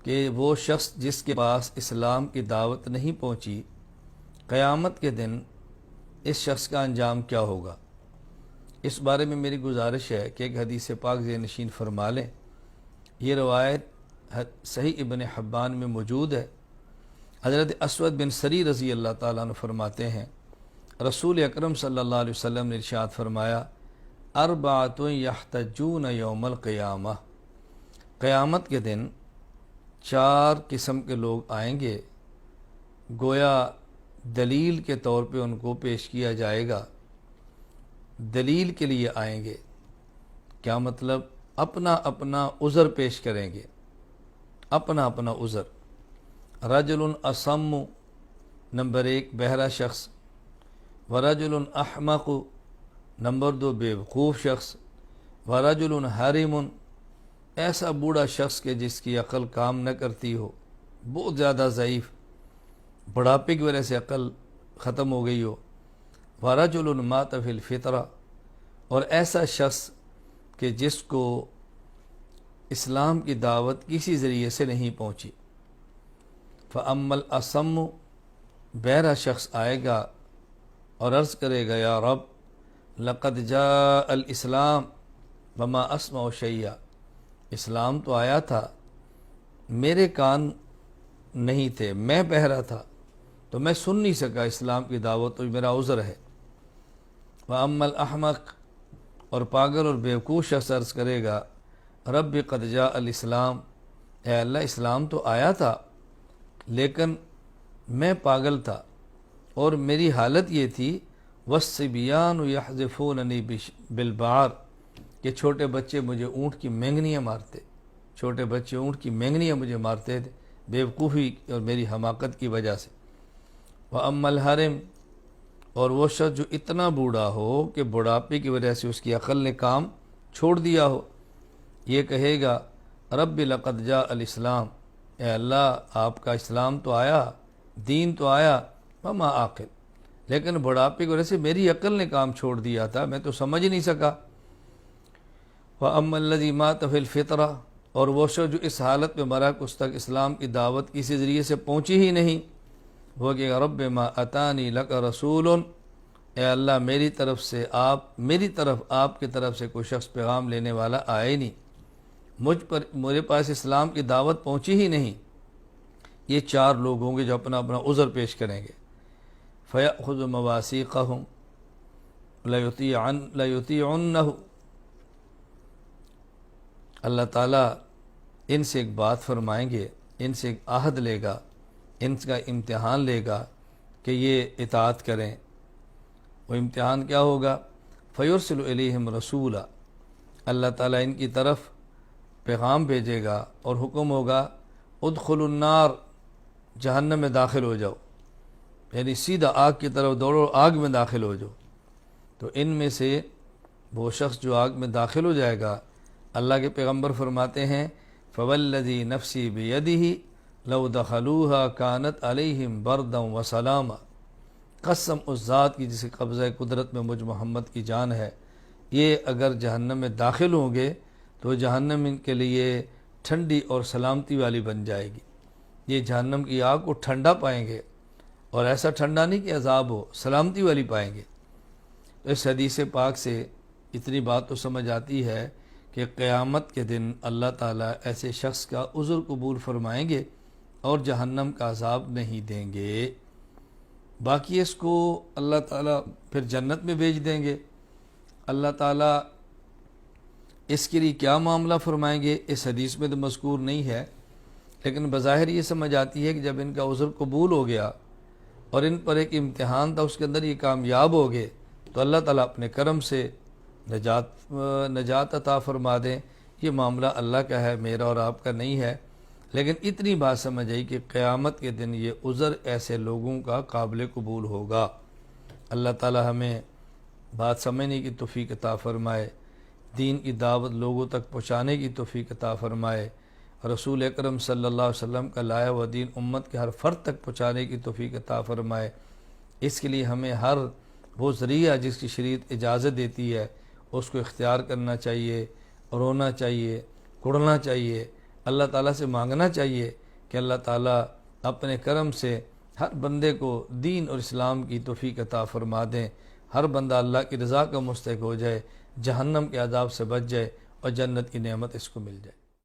کہ وہ شخص جس کے پاس اسلام کی دعوت نہیں پہنچی، قیامت کے دن اس شخص کا انجام کیا ہوگا۔ اس بارے میں میری گزارش ہے کہ ایک حدیث پاک ذہن نشین فرما لیں۔ یہ روایت صحیح ابن حبان میں موجود ہے۔ حضرت اسود بن سری رضی اللہ تعالیٰ عنہ فرماتے ہیں، رسول اکرم صلی اللہ علیہ وسلم نے ارشاد فرمایا، اربعۃ یحتجون یوم القیامہ، قیامت کے دن 4 قسم کے لوگ آئیں گے، گویا دلیل کے طور پہ ان کو پیش کیا جائے گا، دلیل کے لیے آئیں گے۔ کیا مطلب؟ اپنا اپنا عذر پیش کریں گے، اپنا اپنا عذر۔ رجل اصم، نمبر 1 بہرا شخص، ورجل احمق، نمبر 2 بیوقوف شخص، ورجل حرم، ایسا بوڑھا شخص کہ جس کی عقل کام نہ کرتی ہو، بہت زیادہ ضعیف، بڑھاپے کی وجہ سے عقل ختم ہو گئی ہو، ورجل مات فی الفطرہ، اور ایسا شخص کہ جس کو اسلام کی دعوت کسی ذریعے سے نہیں پہنچی۔ فَأَمَّا الْأَصَمُّ، بہرا شخص آئے گا اور عرض کرے گا، یا رب لقد جاء الاسلام وما اسمع شیئا، اسلام تو آیا تھا، میرے کان نہیں تھے، میں بہرا تھا تو میں سن نہیں سکا اسلام کی دعوت، تو میرا عذر ہے۔ وَأَمَّا الْأَحْمَقُ، اور پاگل اور بیوقوف شخص عرض کرے گا، رب قد جاء الاسلام، اے اللہ اسلام تو آیا تھا لیکن میں پاگل تھا اور میری حالت یہ تھی، وَالصِّبْيَانُ يَحْذِفُونَنِي بِالْبَعَرِ، کہ چھوٹے بچے مجھے اونٹ کی مینگنیاں مارتے، چھوٹے بچے اونٹ کی مینگنیاں مجھے مارتے تھے، بیوقوفی اور میری حماقت کی وجہ سے۔ وَأَمَّا الْحَرِمُ، اور وہ شخص جو اتنا بوڑھا ہو کہ بڑھاپے کی وجہ سے اس کی عقل نے کام چھوڑ دیا ہو، یہ کہے گا، رب لقد جاء الاسلام، اے اللہ آپ کا اسلام تو آیا، دین تو آیا، وما عاقل، لیکن بڑھاپے کی وجہ سے میری عقل نے کام چھوڑ دیا تھا، میں تو سمجھ نہیں سکا۔ وَأَمَّا الَّذِي مَاتَ فِي الْفِطْرَةِ، اور وہ شخص جو اس حالت میں مرا کہ اس تک اسلام کی دعوت کسی ذریعے سے پہنچی ہی نہیں، وہ کہ رب ما اتانی لک رسول، اے اللہ میری طرف آپ کی طرف سے کوئی شخص پیغام لینے والا آئے نہیں، میرے پاس اسلام کی دعوت پہنچی ہی نہیں۔ یہ 4 لوگ ہوں گے جو اپنا اپنا عذر پیش کریں گے۔ فَيَأْخُذُ مَوَاسِيقَهُمْ لَيُطِيعُنَّهُ، اللہ تعالیٰ ان سے ایک بات فرمائیں گے، ان سے ایک عہد لے گا، ان کا امتحان لے گا کہ یہ اطاعت کریں۔ وہ امتحان کیا ہوگا؟ فَيُرْسِلُ إِلَيْهِمْ رَسُولًا، اللہ تعالیٰ ان کی طرف پیغام بھیجے گا اور حکم ہوگا، ادخلوا النار، جہنم میں داخل ہو جاؤ، یعنی سیدھا آگ کی طرف دوڑو، آگ میں داخل ہو جاؤ۔ تو ان میں سے وہ شخص جو آگ میں داخل ہو جائے گا، اللہ کے پیغمبر فرماتے ہیں، فَوَالَّذِي نَفْسِي بِيَدِهِ لَوْ دَخَلُوهَا كَانَتْ عَلَيْهِمْ بَرْدًا وَسَلَامًا، قسم اس ذات کی جسے قبضہ قدرت میں مجھ محمد کی جان ہے، یہ اگر جہنم میں داخل ہوں گے تو جہنم ان کے لیے ٹھنڈی اور سلامتی والی بن جائے گی، یہ جہنم کی آگ کو ٹھنڈا پائیں گے، اور ایسا ٹھنڈا نہیں کہ عذاب ہو، سلامتی والی پائیں گے۔ تو اس حدیث پاک سے اتنی بات تو سمجھ آتی ہے کہ قیامت کے دن اللہ تعالیٰ ایسے شخص کا عذر قبول فرمائیں گے اور جہنم کا عذاب نہیں دیں گے، باقی اس کو اللہ تعالیٰ پھر جنت میں بھیج دیں گے۔ اللہ تعالیٰ اس کے لیے کیا معاملہ فرمائیں گے اس حدیث میں تو مذکور نہیں ہے، لیکن بظاہر یہ سمجھ آتی ہے کہ جب ان کا عذر قبول ہو گیا اور ان پر ایک امتحان تھا، اس کے اندر یہ کامیاب ہو گئے، تو اللہ تعالیٰ اپنے کرم سے نجات عطا فرما دیں۔ یہ معاملہ اللہ کا ہے، میرا اور آپ کا نہیں ہے، لیکن اتنی بات سمجھ آئی کہ قیامت کے دن یہ عذر ایسے لوگوں کا قابل قبول ہوگا۔ اللہ تعالیٰ ہمیں بات سمجھنے کی توفیق عطا فرمائے، دین کی دعوت لوگوں تک پہنچانے کی توفیق عطا فرمائے، رسول اکرم صلی اللہ علیہ وسلم کا لایا ہوا دین امت کے ہر فرد تک پہنچانے کی توفیق عطا فرمائے۔ اس کے لیے ہمیں ہر وہ ذریعہ جس کی شریعت اجازت دیتی ہے اس کو اختیار کرنا چاہیے، رونا چاہیے، کڑنا چاہیے، اللہ تعالیٰ سے مانگنا چاہیے کہ اللہ تعالیٰ اپنے کرم سے ہر بندے کو دین اور اسلام کی توفیق عطا فرما دیں، ہر بندہ اللہ کی رضا کا مستحق ہو جائے، جہنم کے عذاب سے بچ جائے اور جنت کی نعمت اس کو مل جائے۔